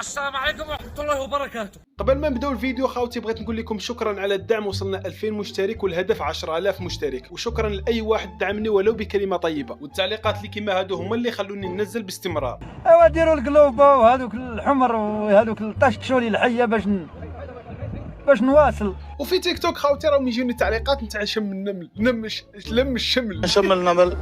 السلام عليكم ورحمة الله وبركاته. قبل ما نبداو الفيديو خاوتي بغيت نقول لكم شكرا على الدعم. وصلنا 2000 مشترك والهدف 10000 مشترك، وشكرا لاي واحد دعمني ولو بكلمه طيبه. والتعليقات اللي كيما هادو هما اللي خلوني ننزل باستمرار. ايوا ديروا القلوبه وهذوك الحمر وهذوك الطشتشولي الحيه باش نواصل. وفي تيك توك خاوتي راهم يجوني تعليقات نتاع شم النمل، لم الشمل، نشم النمل،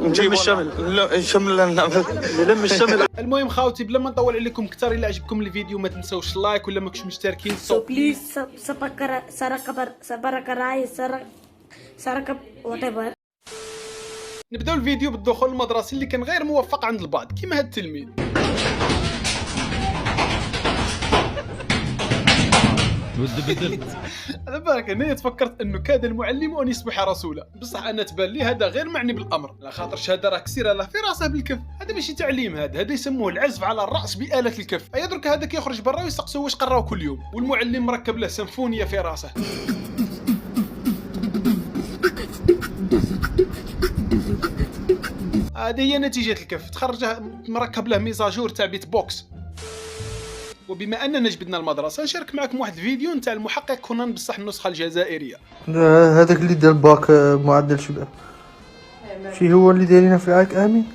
نجيب الشمل، نشم النمل، نلم الشمل. المهم خاوتي بلا ما نطول عليكم كثر، الا عجبكم الفيديو ما تنساوش لايك، ولا ماكش مشتركين بليز سرقب whatever. نبداو الفيديو بالدخول المدرسي اللي كان غير موفق عند البعض كيما هاد التلميذ. على بالك هنا تفكرت انه كاد المعلم ان يصبح رسولا، بصح انا تبان لي هذا غير معني بالامر، على خاطرش هذا راه كسيره له في راسه بالكف. هذا ماشي تعليم، هذا يسموه العزف على الراس بآلة الكف. ايا درك هذا كيخرج برا ويسقسوا واش قراو كل يوم، والمعلم مركب له سيمفونيه في راسه. هذه هي نتيجه الكف، تخرج مركب له ميزاجور تاع بيت بوكس. وبما اننا جبدنا المدرسه نشارك معكم واحد الفيديو نتاع المحقق كونان، بصح النسخه الجزائريه. هذاك اللي دار باك معدل شباب شي هو اللي دايرينها في العاك. امين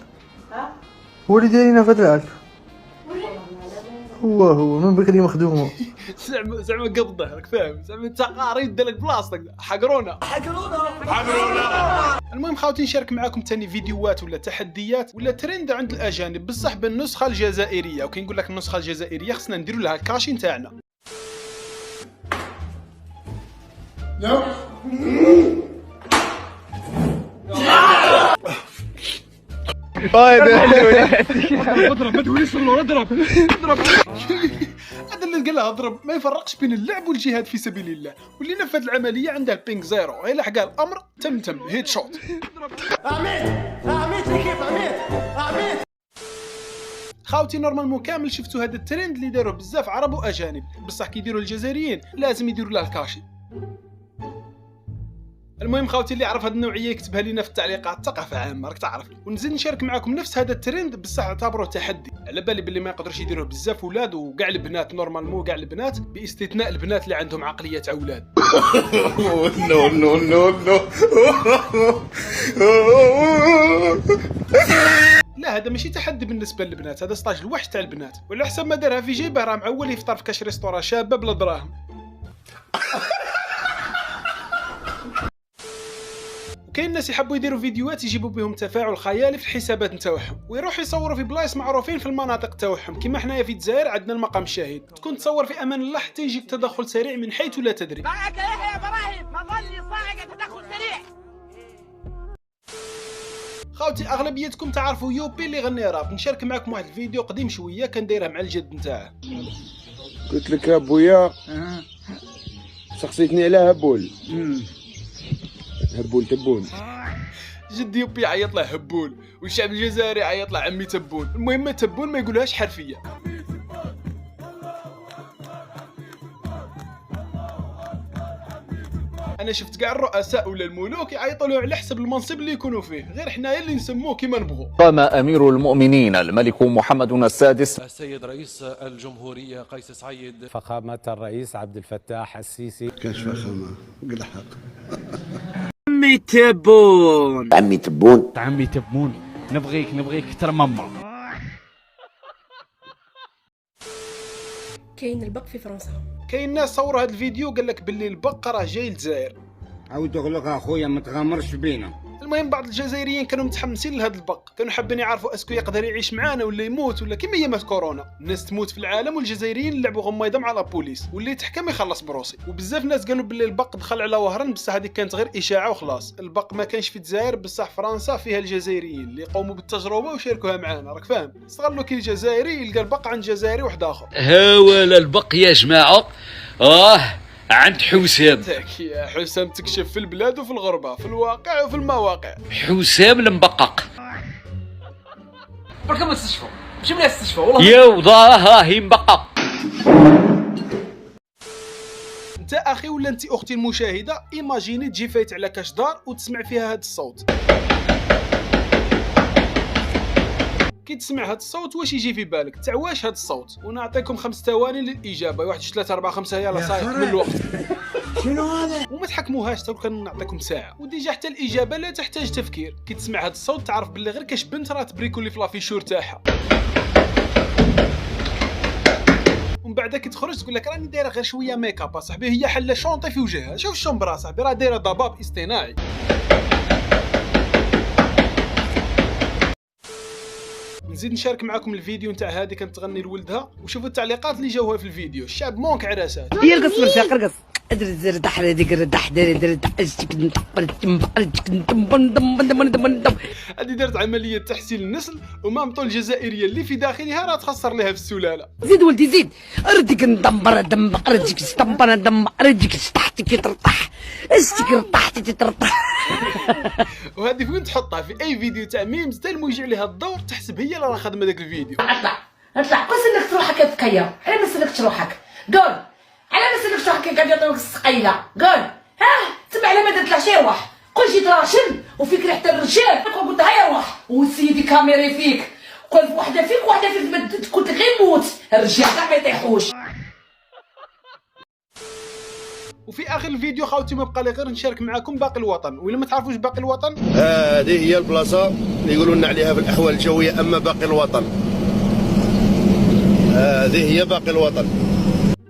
هو اللي دايرينها في هذا العاك. هو من بكري مخدومه. زعما قبضه راك فاهم، زعما انت قاري دالك بلاصتك. حقرونا. المهم خاوتي نشارك معكم ثاني فيديوهات ولا تحديات ولا ترند عند الاجانب، بصح بالنسخه الجزائريه. وكي نقول لك النسخه الجزائريه خصنا نديروا لها الكاشي نتاعنا. اضرب ما تقوليش اضرب. هذا اللي قال له اضرب ما يفرقش بين اللعب والجهاد في سبيل الله، واللي نفذ العمليه عنده البينج زيرو، غير لحق الامر تم هيد شوت. عميت كيف عميت خاوتي نورمالمون كامل شفتوا هذا الترند اللي داروه بزاف عرب واجانب، بصح كي يديروا الجزائريين لازم يديروا له الكاشي. المهم خاوتي اللي يعرف هذه النوعيه يكتبها لنا في التعليقات، ثقافه عامه راك تعرف. ونزيد نشارك معكم نفس هذا الترند، بصح اعتبروه تحدي. على بالي باللي ما يقدروش يديروه بزاف ولاد وكاع البنات، نورمالمون كاع البنات باستثناء البنات اللي عندهم عقليه تاع اولاد. نو نو نو نو. لا هذا ماشي تحدي بالنسبه للبنات، هذا ستاج الوحش تاع البنات. وعلى حسب ما دارها في جيبه راه معول يفطر في كاش ريستوران شابه بلا دراهم. كاين الناس يحبوا يديروا فيديوهات يجيبوا بهم تفاعل خيالي في الحسابات نتاعهم، ويروحوا يصوروا في بلايص معروفين في المناطق تاعهم. كيما حنايا في الجزائر عندنا المقام الشهيد، تكون تصور في امان الله حتى يجيك تدخل سريع من حيث لا تدري. معك يحيى ابراهيم مظلي صاعقه تدخل سريع. خاوتي اغلبيتكم تعرفوا يوبي اللي غني راب. نشارك معكم واحد الفيديو قديم شويه كان دايره مع الجد نتاعه. قلت لك يا بويا سقسيتني على هبول. هبول تبون. جد يوبي يعيط له هبول، والشعب الجزائري يعيط له عمي تبون. المهم تبون ما يقولهاش حرفيا. انا شفت كاع الرؤساء ولا الملوك يعيطوا له على حسب المنصب اللي يكونوا فيه، غير حنايا اللي نسموه كيما نبغوا. قام أمير المؤمنين الملك محمد السادس السيد رئيس الجمهورية قيس سعيد، فخامة الرئيس عبد الفتاح السيسي. كاش فخامة قل حق. عمي تبون عمي تبون نبغيك كتر ماما. كاين البق في فرنسا. كاين ناس صوروا هذا الفيديو قال لك باللي البق راه جاي للجزائر. عاود نقول لك اخويا ما تغامرش بينا. المهم بعض الجزائريين كانوا متحمسين لهذا البق، كانوا حابين يعرفوا اسكو يقدر يعيش معانا ولا يموت، ولا كيما ايامات كورونا الناس تموت في العالم والجزائريين لعبوا غميضه مع لابوليس، واللي يتحكم يخلص بروسي. وبزاف ناس قالوا باللي البق دخل على وهران، بصح هذه كانت غير اشاعه وخلاص. البق ما كانش في الجزائر، بصح فرنسا فيها الجزائريين اللي قاموا بالتجربه وشاركوها معانا راك فاهم. استغلوا كي الجزائري يلقى البق عند جزائري واحد اخر. ها ولا البق يا جماعة عند حسام. تاك يا حسام تكشف في البلاد وفي الغربه، في الواقع وفي المواقع. حسام المبقق. بركم المستشفى جيب لي المستشفى والله. يا وضاها هي مبقق. انت اخي ولا انت اختي المشاهده، ايماجيني تجي فايت على كاش دار وتسمع فيها هذا الصوت. كي تسمع هذا الصوت واش يجي في بالك؟ تاع واش هذا الصوت؟ ونعطيكم 5 ثواني للاجابه. 1 2 3 4 5 يلا صاير من الوقت. شنو هذا؟ وما تحكموهاش تو كان نعطيكم ساعه. وديجا حتى الاجابه لا تحتاج تفكير. كي تسمع هذا الصوت تعرف باللي غير كاش بنت راه تبريكولي في لافيشور تاعها. ومن بعد كي تخرج تقول لك راني دايره غير شويه ميك اب اصاحبي، هي حله شونطي في وجهها. شوف الشومبرا اصاحبي راه دايره ضباب اصطناعي. نزيد نشارك معكم الفيديو نتاع هذه كانت تغني لولدها، وشوفوا التعليقات اللي جاوها في الفيديو. الشعب مونك عراسات. يرقص مرساق ارقص. هذه دارت عمليه تحسين النسل، ومامته الجزائريه اللي في داخلها راه تخسر لها في السلاله. زيد ولدي زيد. ردك ندمر دم ردك استمبر دم ردك تحتك ترطح. استك رطحتي ترطح. وهذه فين تحطها؟ في اي فيديو تاع ميمز تا الموجع عليها الدور تحسب هي اللي راه خادمه داك الفيديو. اطلع قص انك تروحك كيف كيا. على ما سلكت روحك. قول. على ما سلكت روحك قاعد يعطيوك السقيله. قول. ها تبع على ما درت له شي روح. قول شي تراشم وفيك ريحه الرجال. قلت هيا روح وسيدي كاميري فيك. قول وحده فيك وحده فيك كنت غير موت. الرجال كاع ما يطيحوش. وفي اخر الفيديو خاوتي ما بقى لي غير نشارك معكم باقي الوطن. وإلا ما تعرفوش باقي الوطن، هذه هي البلاصه اللي يقولوا لنا عليها في الاحوال الجويه. اما باقي الوطن، هذه هي باقي الوطن.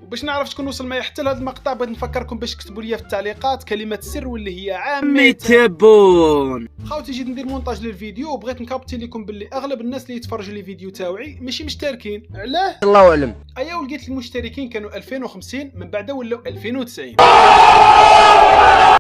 وباش نعرف شكون وصل معايا حتى لهذا المقطع بغيت نفكركم باش تكتبوا لي في التعليقات كلمه سر واللي هي عامه تبون. خاوتي جيت ندير مونتاج للفيديو وبغيت نكابتي لكم باللي اغلب الناس اللي يتفرجوا لي فيديو تاعي ماشي مشتركين. علاه؟ الله اعلم. ايا ولقيت المشتركين كانوا 2050 من بعد ولاو 2090.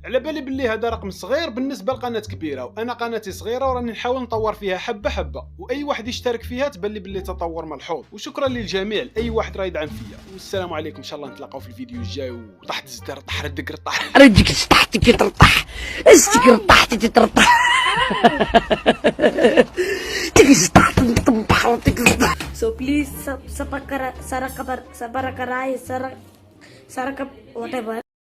على بالي باللي هذا رقم صغير بالنسبه لقناه كبيره، وانا قناتي صغيره وراني نحاول نطور فيها حبه حبه، واي واحد يشترك فيها تبان لي باللي تطور ملحوظ. وشكرا للجميع اي واحد راه يدعم فيا. والسلام عليكم ان شاء الله نتلاقاو في الفيديو الجاي. وطح الزدر طح ردك طح ردك تحتك ترطح. استك رطحتي ترطح. So please subscribe, sarakap whatever.